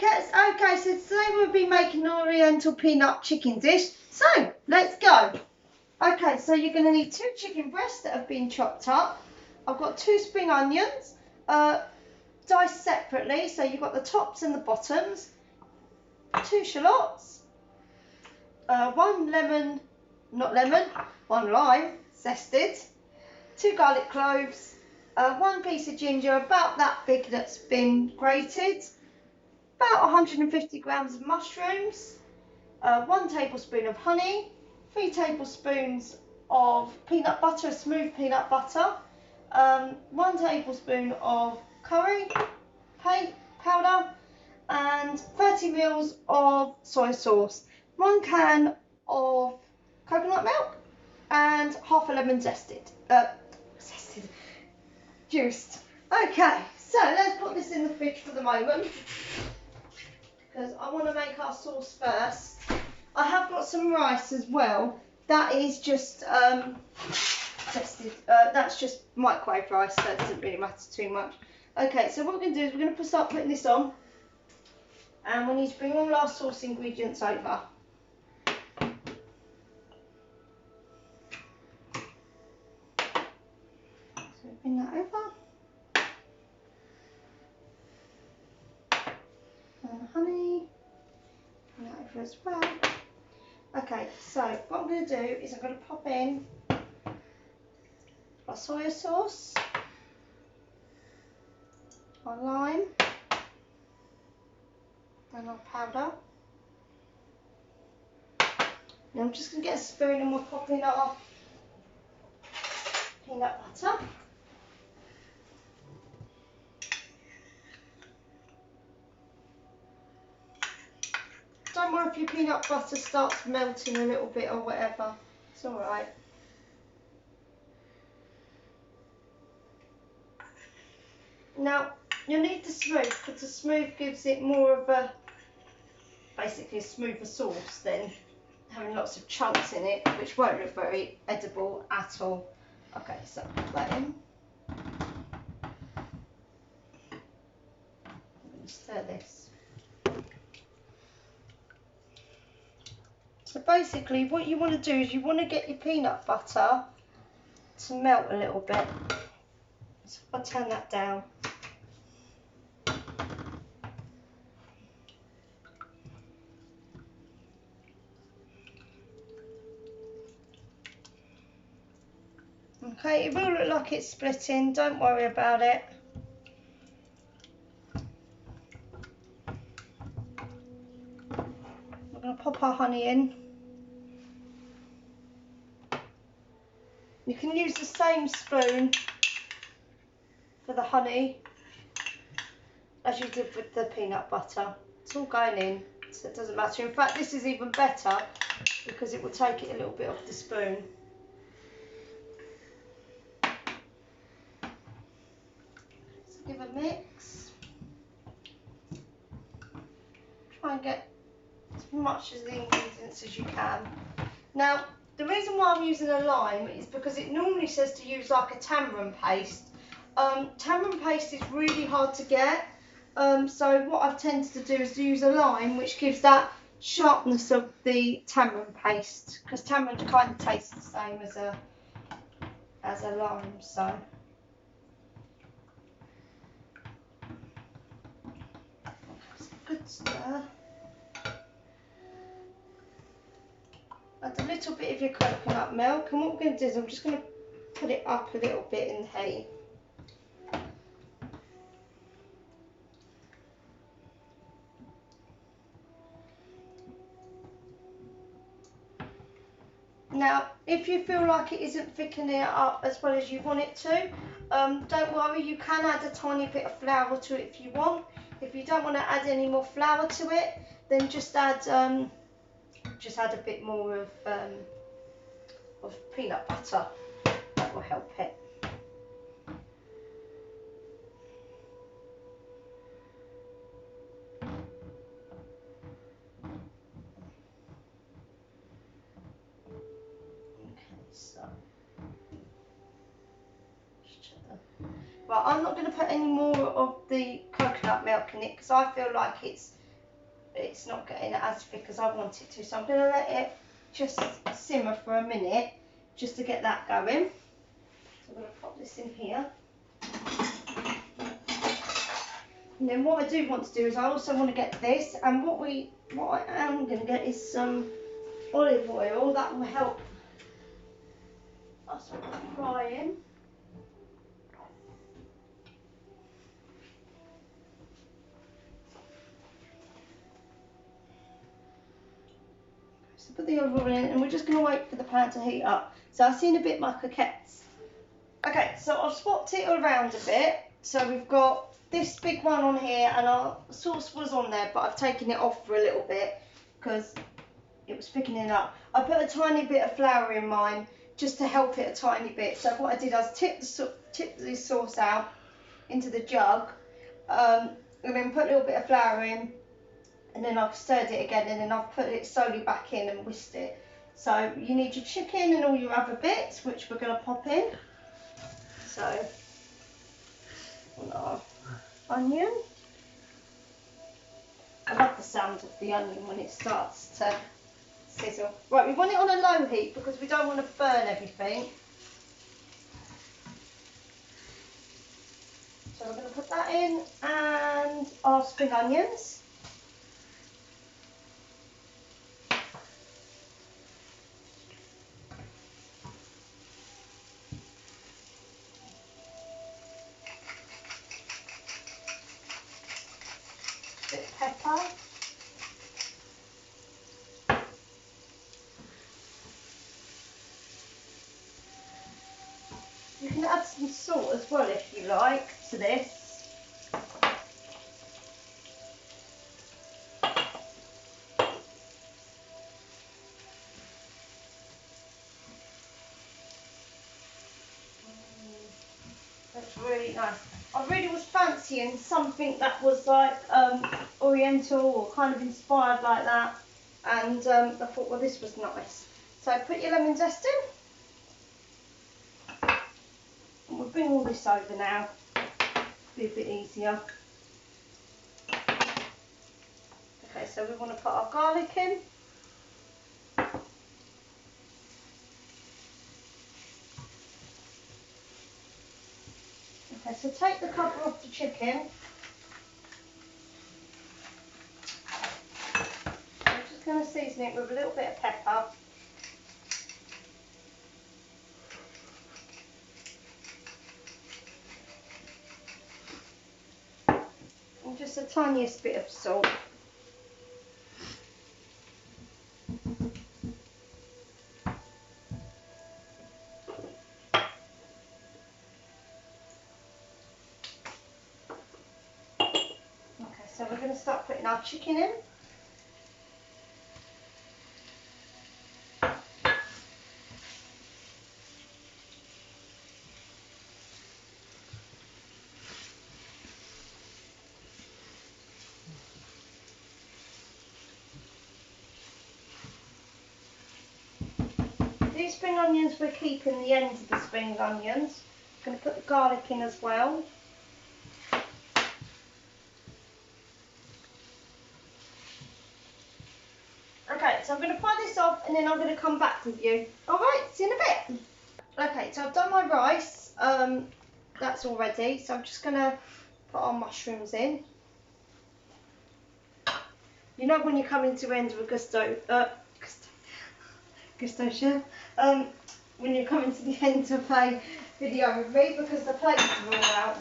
Okay, so today we'll be making an Oriental peanut chicken dish. So, let's go. Okay, so you're going to need 2 chicken breasts that have been chopped up. I've got 2 spring onions, diced separately, so you've got the tops and the bottoms. 2 shallots, 1 lemon, one lime, zested. 2 garlic cloves, 1 piece of ginger, about that big that's been grated. About 150 grams of mushrooms, 1 tablespoon of honey, 3 tablespoons of peanut butter, smooth peanut butter, 1 tablespoon of curry powder, and 30 ml of soy sauce, 1 can of coconut milk, and half a lemon juiced. Okay, so let's put this in the fridge for the moment, because I want to make our sauce first. I have got some rice as well. That is just tested. That's just microwave rice, so it doesn't really matter too much. Okay, so what we're going to do is we're going to start putting this on, and we need to bring all our sauce ingredients over. So bring that over. And honey. Bring that over as well. Okay, so what I'm going to do is I'm going to pop in our soy sauce, our lime, and our powder. Now I'm just going to get a spoon and we'll pop in our peanut butter. Don't worry if your peanut butter starts melting a little bit or whatever, it's alright. Now, you'll need the smooth, because the smooth gives it more of a, basically a smoother sauce than having lots of chunks in it, which won't look very edible at all. Okay, so put that in. I'm going to stir this. So basically what you want to do is you want to get your peanut butter to melt a little bit. So I'll turn that down. Okay, it will look like it's splitting, don't worry about it. We're going to pop our honey in. You can use the same spoon for the honey as you did with the peanut butter. It's all going in, so it doesn't matter. In fact, this is even better because it will take it a little bit off the spoon. So give a mix. Try and get as much of the ingredients as you can. Now, the reason why I'm using a lime is because it normally says to use like a tamarind paste. Tamarind paste is really hard to get, so what I've tended to do is to use a lime, which gives that sharpness of the tamarind paste, because tamarind kind of tastes the same as a lime. So good stir. Add a little bit of your coconut milk, and what we're going to do is I'm just going to put it up a little bit in the heat. Now, if you feel like it isn't thickening it up as well as you want it to, don't worry, you can add a tiny bit of flour to it if you want. If you don't want to add any more flour to it, then just add a bit more of peanut butter. That will help it. So, right, I'm not going to put any more of the coconut milk in it because I feel like it's it's not getting as thick as I want it to. So I'm going to let it just simmer for a minute just to get that going. So I'm going to pop this in here. And then what I do want to do is I also want to get this, and what I am going to get is some olive oil. That will help us with the frying. So put the olive oil in, and we're just going to wait for the pan to heat up. So I've seen a bit my croquettes. Okay, so I've swapped it around a bit. So we've got this big one on here, and our sauce was on there, but I've taken it off for a little bit because it was thickening up. I put a tiny bit of flour in mine just to help it a tiny bit. So what I did was tip the sauce out into the jug, and then put a little bit of flour in, and then I've stirred it again, and then I've put it slowly back in and whisked it. So you need your chicken and all your other bits, which we're going to pop in. So our onion. I love the sound of the onion when it starts to sizzle. Right, we want it on a low heat because we don't want to burn everything. So we're going to put that in, and our spring onions. Bit of pepper. You can add some salt as well if you like to this. That's really nice. I really was fancying something that was like Oriental or kind of inspired like that, and I thought, well, this was nice. So put your lemon zest in, and we'll bring all this over now. Be a bit easier. Okay, so we want to put our garlic in. Okay, so take the cover off the chicken. I'm just going to season it with a little bit of pepper. And just the tiniest bit of salt. So we're going to start putting our chicken in. These spring onions, we're keeping the ends of the spring onions. I'm going to put the garlic in as well. Okay, so I'm going to fry this off, and then I'm going to come back with you. Alright, see you in a bit. Okay, so I've done my rice. That's all ready. So I'm just going to put our mushrooms in. You know when you come into end with Gusto Chef, when you come into the end of a video with me, because the plates are all out.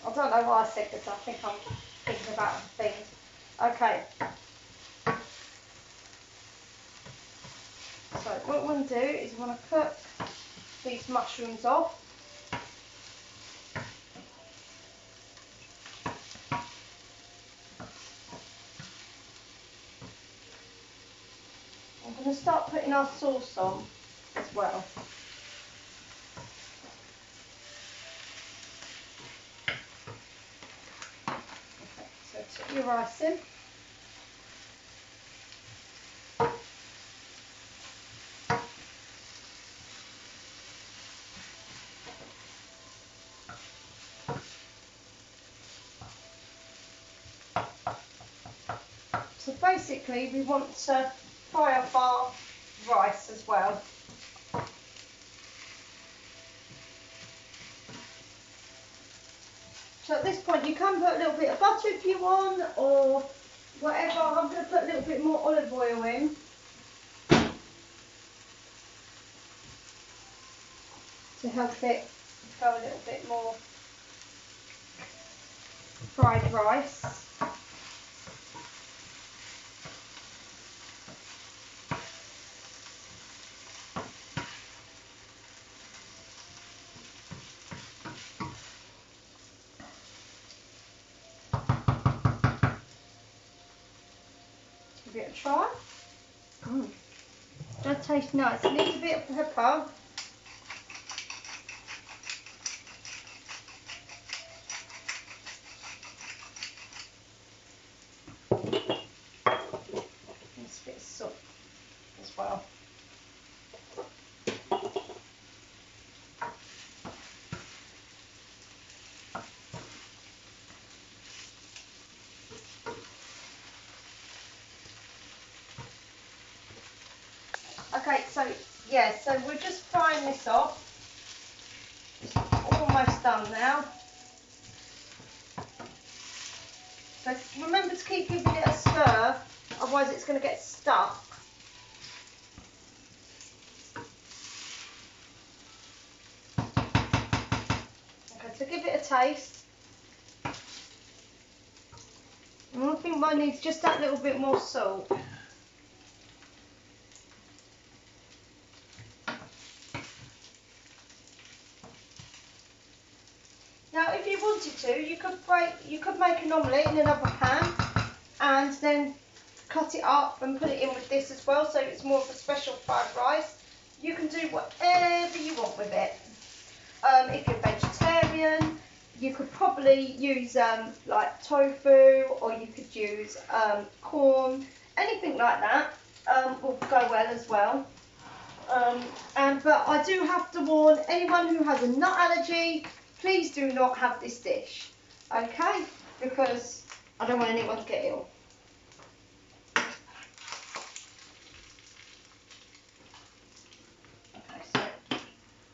I don't know why I said this, I think I'm thinking about other things. Okay. So what we want to do is we want to cook these mushrooms off. I'm going to start putting our sauce on as well. Okay, so put your rice in. basically we want to fry up our rice as well. So at this point you can put a little bit of butter if you want, or whatever. I'm going to put a little bit more olive oil in. To help it go a little bit more fried rice. Give it a try. Does taste nice. It needs a bit of pepper. Needs a bit of salt as well. Okay, so yeah, so we're just frying this off. It's almost done now. So remember to keep giving it a stir, otherwise it's going to get stuck. Okay, so give it a taste. And I think mine needs just that little bit more salt. Now, if you wanted to, you could make an omelette in another pan, and then cut it up and put it in with this as well, so it's more of a special fried rice. You can do whatever you want with it. If you're vegetarian, you could probably use like tofu, or you could use corn, anything like that will go well as well. But I do have to warn anyone who has a nut allergy, please do not have this dish, okay? Because I don't want anyone to get ill. Okay, so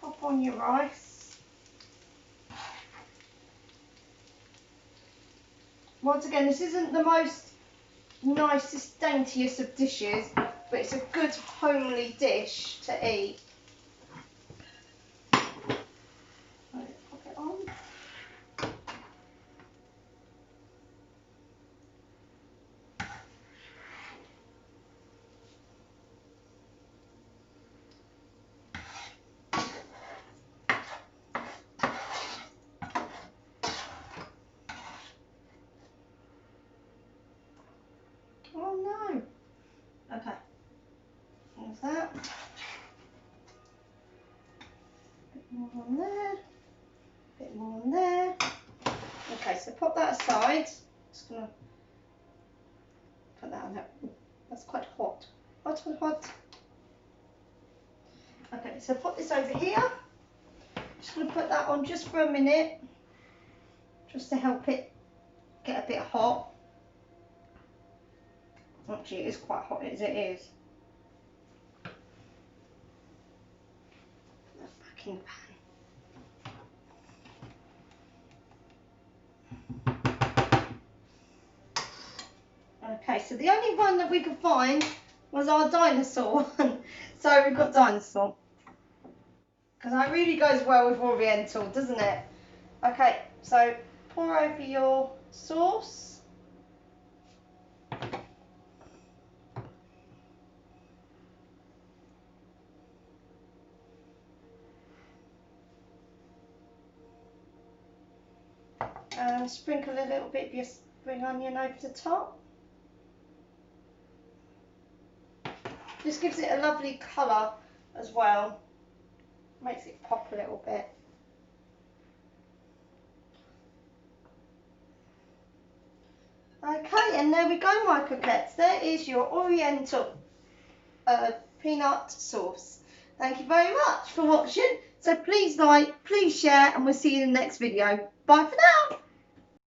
pop on your rice. Once again, this isn't the most nicest, daintiest of dishes, but it's a good homely dish to eat. Pop it on. Oh no. Okay. There's that. Bit more on there. Bit more on there. Okay, so pop that aside. Just gonna put that on there. That's quite hot. Hot, hot, hot. Okay, so put this over here. Just gonna put that on just for a minute, just to help it get a bit hot. Actually, it is quite hot as it is. Put that back in the pan. Okay, so the only one that we could find was our dinosaur. So we've got dinosaur. Because that really goes well with Oriental, doesn't it? Okay, so pour over your sauce. And sprinkle a little bit of your spring onion over the top. This gives it a lovely colour as well. Makes it pop a little bit. Okay, and there we go, my coquettes. There is your Oriental peanut sauce. Thank you very much for watching. So please like, please share, and we'll see you in the next video. Bye for now.